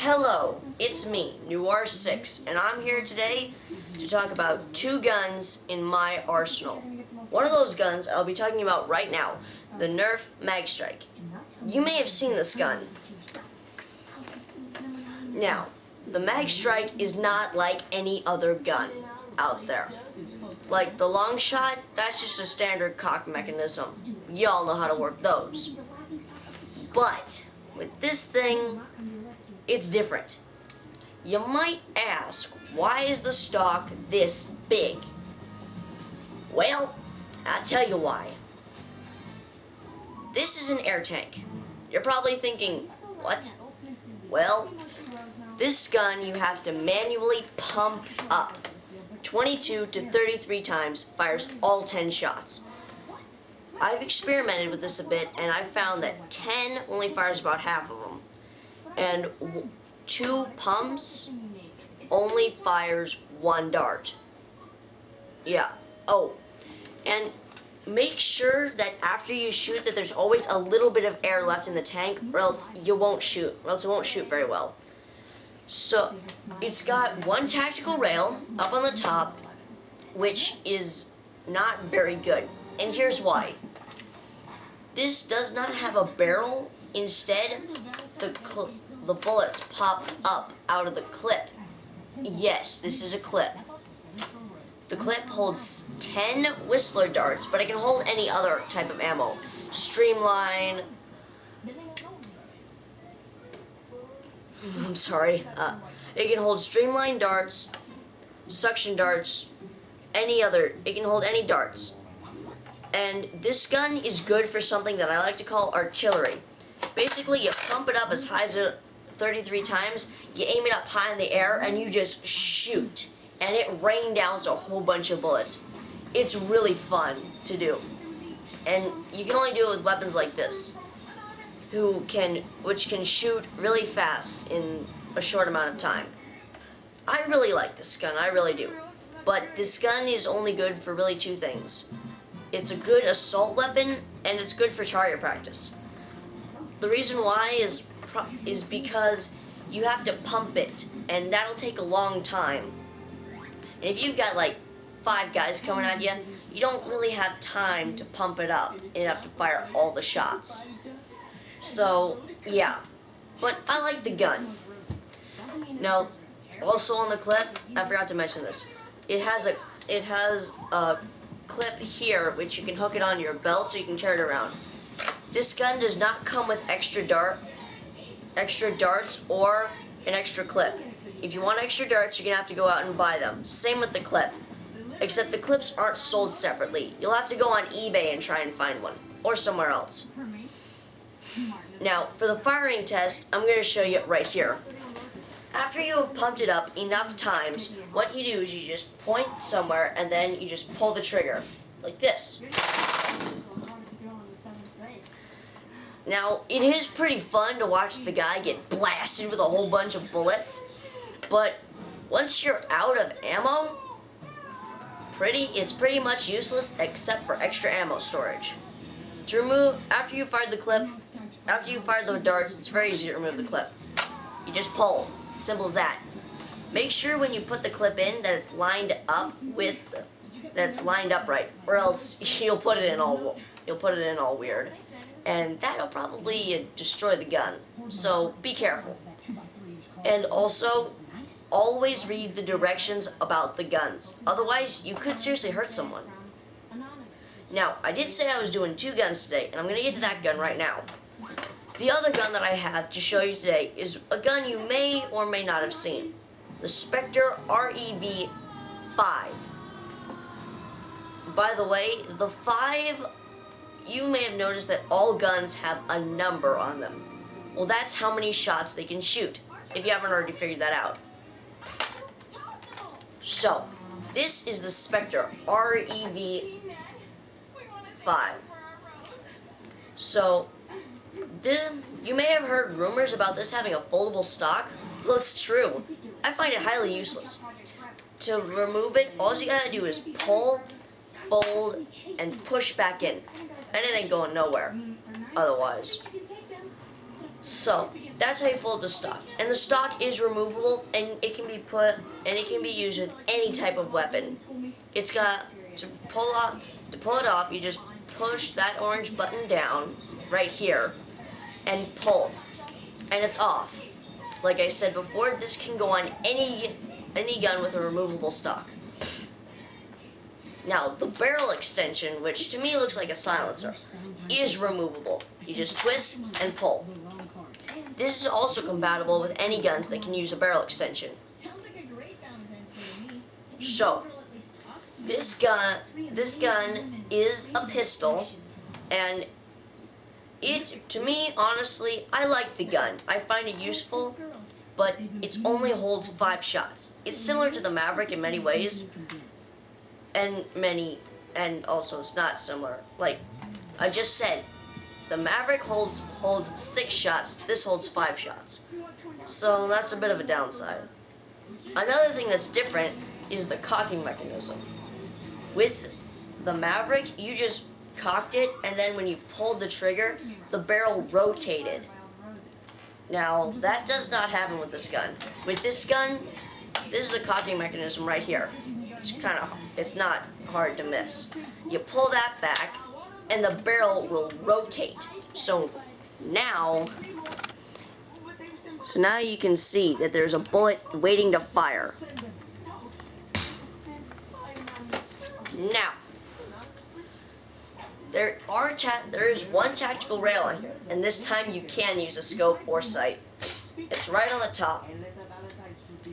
Hello, it's me, Noir6, and I'm here today to talk about two guns in my arsenal. One of those guns I'll be talking about right now, the NERF magstrick. You may have seen this gun. Now, the magstrick is not like any other gun out there. Like the long shot, that's just a standard cock mechanism. Y'all know how to work those. But with this thing, it's different. You might ask, why is the stock this big? Well, I'll tell you why. This is an air tank. You're probably thinking, what? Well, this gun you have to manually pump up. 22 to 33 times, fires all 10 shots. I've experimented with this a bit, and I found that 10 only fires about half of them. And 2 pumps only fires 1 dart. Yeah. Oh, and make sure that after you shoot that there's always a little bit of air left in the tank, or else it won't shoot very well. So, it's got one tactical rail up on the top, which is not very good. And here's why. This does not have a barrel. Instead, the bullets pop up out of the clip. Yes, this is a clip. The clip holds 10 Whistler darts, but it can hold any other type of ammo. Streamline. I'm sorry. It can hold streamline darts, suction darts, it can hold any darts. And this gun is good for something that I like to call artillery. Basically, you pump it up as high as 33 times, you aim it up high in the air, and you just shoot. And it rain downs a whole bunch of bullets. It's really fun to do. And you can only do it with weapons like this, which can shoot really fast in a short amount of time. I really like this gun, I really do. But this gun is only good for really 2 things. It's a good assault weapon, and it's good for target practice. The reason why is because you have to pump it, and that'll take a long time. And if you've got like 5 guys coming at you, you don't really have time to pump it up and have to fire all the shots. So, yeah. But I like the gun. Now, also on the clip, I forgot to mention this. It has a clip here which you can hook it on your belt so you can carry it around. This gun does not come with extra darts or an extra clip. If you want extra darts, you're gonna have to go out and buy them. Same with the clip, except the clips aren't sold separately. You'll have to go on eBay and try and find one, or somewhere else. Now, for the firing test, I'm gonna show you right here. After you have pumped it up enough times, what you do is you just point somewhere and then you just pull the trigger, like this. Now, it is pretty fun to watch the guy get blasted with a whole bunch of bullets, but once you're out of ammo, it's pretty much useless except for extra ammo storage. To remove, after you fire the darts, it's very easy to remove the clip. You just pull. Simple as that. Make sure when you put the clip in that it's lined up right, or else you'll put it in all weird, and that'll probably destroy the gun. So be careful. And also, always read the directions about the guns. Otherwise, you could seriously hurt someone. Now, I did say I was doing 2 guns today, and I'm gonna get to that gun right now. The other gun that I have to show you today is a gun you may or may not have seen. The Specter REV5. By the way, the 5, you may have noticed that all guns have a number on them. Well, that's how many shots they can shoot, if you haven't already figured that out. So, this is the Specter REV5. So, you may have heard rumors about this having a foldable stock. Well, it's true. I find it highly useless. To remove it, all you gotta do is pull, fold, and push back in. And it ain't going nowhere otherwise. So, That's how you fold the stock. And the stock is removable, and it can be used with any type of weapon. It's got to pull it off, you just push that orange button down right here and pull. And it's off. Like I said before, this can go on any gun with a removable stock. Now, the barrel extension, which to me looks like a silencer, is removable. You just twist and pull. This is also compatible with any guns that can use a barrel extension. So, this gun is a pistol, and to me, honestly, I like the gun. I find it useful, but it only holds 5 shots. It's similar to the Maverick in many ways, and also it's not similar. Like I just said, the Maverick holds 6 shots, this holds 5 shots. So that's a bit of a downside. Another thing that's different is the cocking mechanism. With the Maverick, you just cocked it, and then when you pulled the trigger, the barrel rotated. Now, that does not happen with this gun. With this gun, this is the cocking mechanism right here. It's not hard to miss. You pull that back, and the barrel will rotate. So now you can see that there's a bullet waiting to fire. Now, there is one tactical rail on here, and this time you can use a scope or sight. It's right on the top.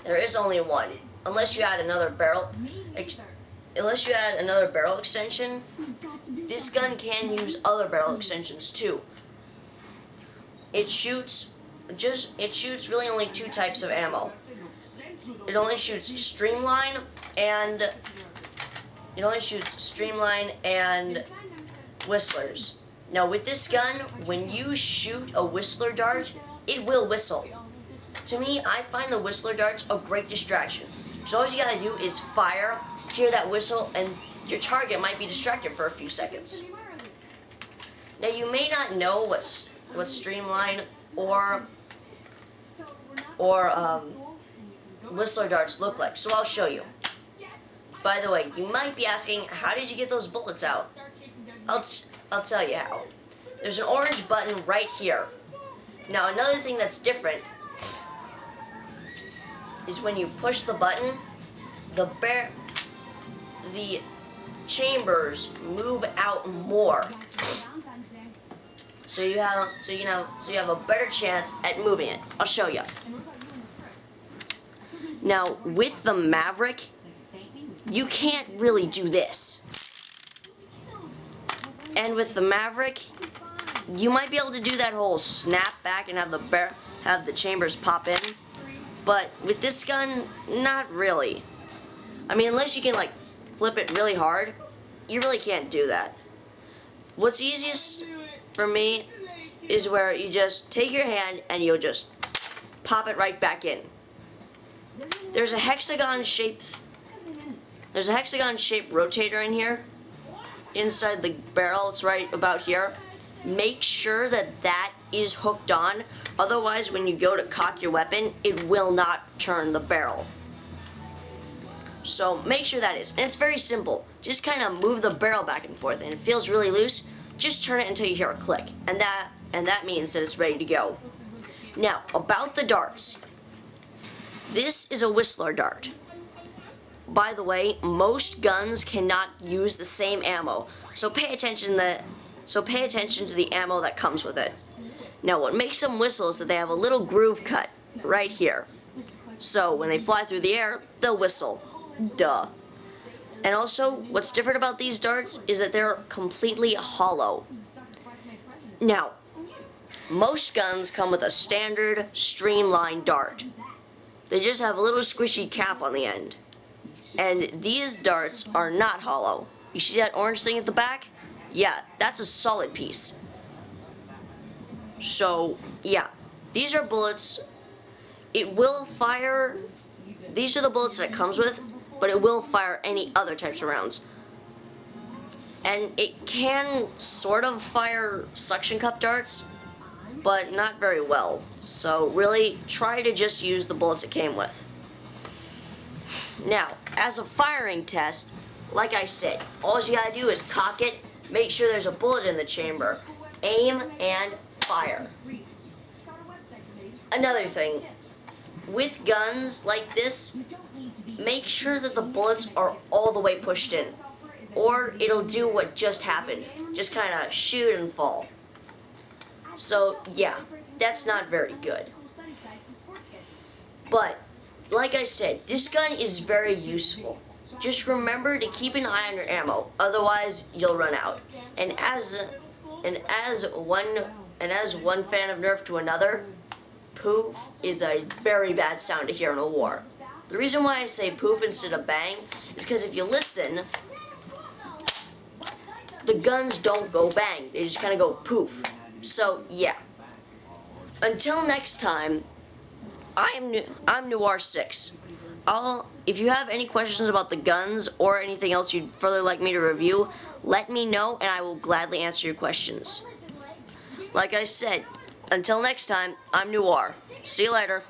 There is only one, unless you add another barrel extension. This gun can use other barrel extensions too. It shoots really only 2 types of ammo. It only shoots streamline and whistlers. Now with this gun, when you shoot a whistler dart, it will whistle. To me, I find the whistler darts a great distraction. So all you gotta do is fire, hear that whistle, and your target might be distracted for a few seconds. Now you may not know what streamline or whistler darts look like, so I'll show you. By the way, you might be asking, how did you get those bullets out? I'll tell you how. There's an orange button right here. Now another thing that's different is when you push the button, the chambers move out more. So you have a better chance at moving it. I'll show you. Now with the Maverick, you can't really do this. And with the Maverick, you might be able to do that whole snap back and have the chambers pop in. But with this gun, not really. I mean, unless you can like flip it really hard, you really can't do that. What's easiest for me is where you just take your hand and you'll just pop it right back in. There's a hexagon shaped rotator in here inside the barrel. It's right about here. Make sure that is hooked on, otherwise when you go to cock your weapon, it will not turn the barrel. So make sure that is, and it's very simple. Just kind of move the barrel back and forth, and it feels really loose. Just turn it until you hear a click, and that means that it's ready to go. Now about the darts. This is a whistler dart. By the way, most guns cannot use the same ammo, so pay attention to the ammo that comes with it. Now what makes them whistle is that they have a little groove cut right here. So when they fly through the air, they'll whistle. Duh. And also, what's different about these darts is that they're completely hollow. Now, most guns come with a standard streamlined dart. They just have a little squishy cap on the end. And these darts are not hollow. You see that orange thing at the back? Yeah, that's a solid piece. So, yeah, these are bullets. It will fire, these are the bullets that it comes with, but it will fire any other types of rounds. And it can sort of fire suction cup darts, but not very well. So really, try to just use the bullets it came with. Now, as a firing test, like I said, all you gotta do is cock it, make sure there's a bullet in the chamber, aim, and fire. Another thing, with guns like this, make sure that the bullets are all the way pushed in, or it'll do what just happened, just kind of shoot and fall. So yeah, that's not very good. But, like I said, this gun is very useful. Just remember to keep an eye on your ammo, otherwise you'll run out. And as one fan of Nerf to another, poof is a very bad sound to hear in a war. The reason why I say poof instead of bang is because if you listen, the guns don't go bang, they just kind of go poof. So yeah. Until next time, I'm Noir6. If you have any questions about the guns or anything else you'd further like me to review, let me know and I will gladly answer your questions. Like I said, until next time, I'm Noir. See you later.